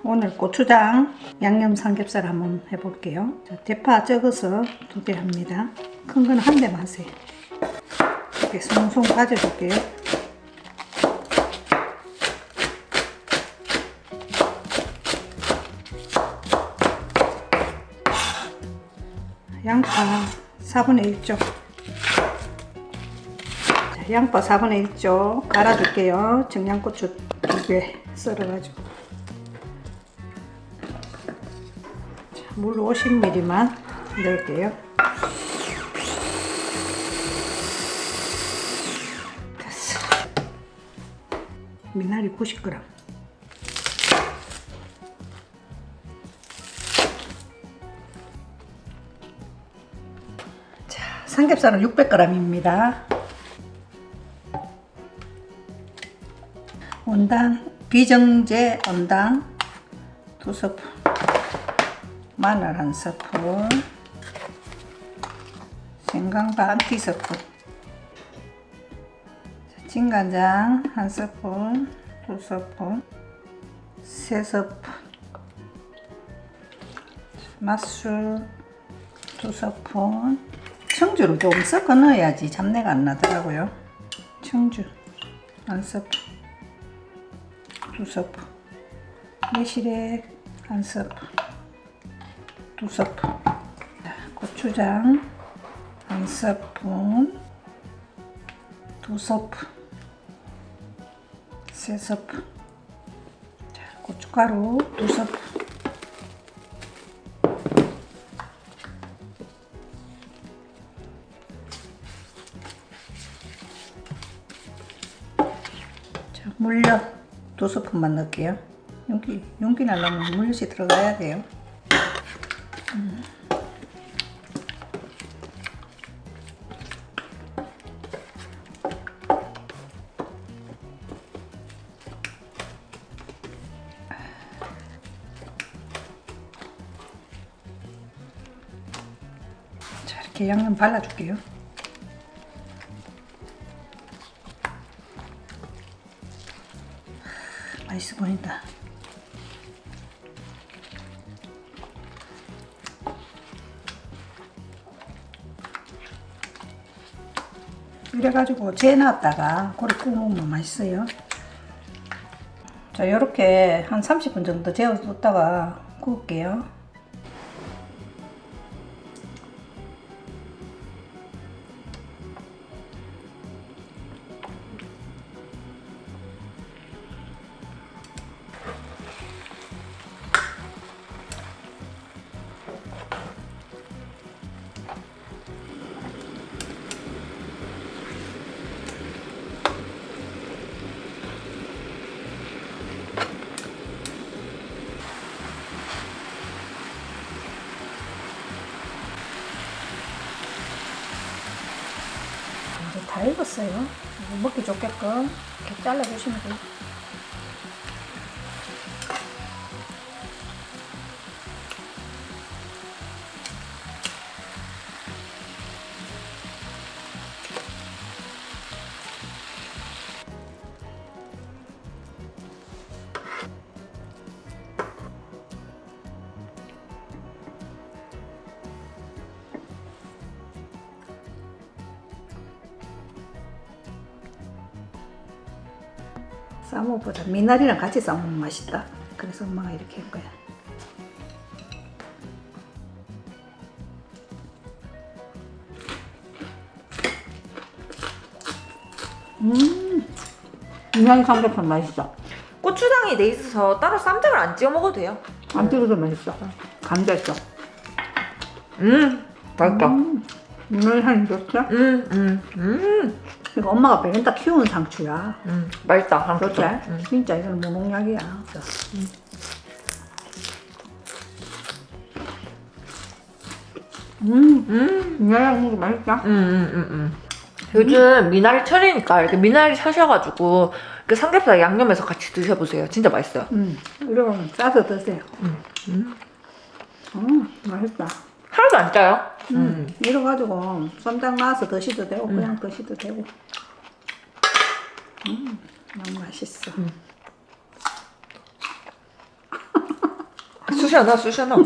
오늘 고추장 양념 삼겹살 한번 해볼게요. 자, 대파 적어서 2개 합니다. 큰 건 한 대만 하세요. 이렇게 송송 가져줄게요. 양파 4분의 1쪽. 자, 양파 4분의 1쪽 갈아줄게요. 청양고추 2개 썰어가지고. 자, 물 50ml만 넣을게요. 됐어. 미나리 90g. 삼겹살은 600g입니다. 원당, 비정제 원당 2스푼, 마늘 1스푼, 생강 반 티스푼, 진간장 1스푼, 2스푼, 3스푼, 맛술 2스푼, 청주를 좀 섞어 넣어야지 잡내가 안 나더라고요. 청주 1스푼, 2스푼, 매실액 1스푼, 2스푼, 고추장 1스푼, 2스푼, 3스푼, 고춧가루 2스푼, 물엿 2스푼만 넣을게요. 용기 나려면 물엿이 들어가야 돼요. 자, 이렇게 양념 발라줄게요. 맛있어 보인다. 이래가지고 재놨다가 고래 구워 먹으면 맛있어요. 자, 이렇게 한 30분 정도 재워뒀다가 구울게요. 이제 다 익었어요. 먹기 좋게끔 이렇게 잘라주시면 돼요. 싸먹보다 미나리랑 같이 싸먹으면 맛있다. 그래서 엄마가 이렇게 한 거야. 미나리 삼겹살 맛있어. 고추장이 돼 있어서 따로 쌈장을 안 찍어 먹어도 돼요. 안 찍어도 맛있어. 감자 있어. 맛있다. 미나리 향이 좋죠? 이거 엄마가 베란다 키우는 상추야. 맛있다. 그렇지? 상추도. 진짜 이건 무농약이야. 미나리랑 먹으면 맛있다. 요즘 미나리 철이니까 이렇게 미나리 사셔가지고 그 삼겹살 양념해서 같이 드셔보세요. 진짜 맛있어요. 이러면 싸서 드세요. 맛있다. 하나도 안 짜요. 이래가지고 쌈장 넣어서 드셔도 되고 그냥 드셔도 되고. 너무 맛있어. 쑤셔 넣어.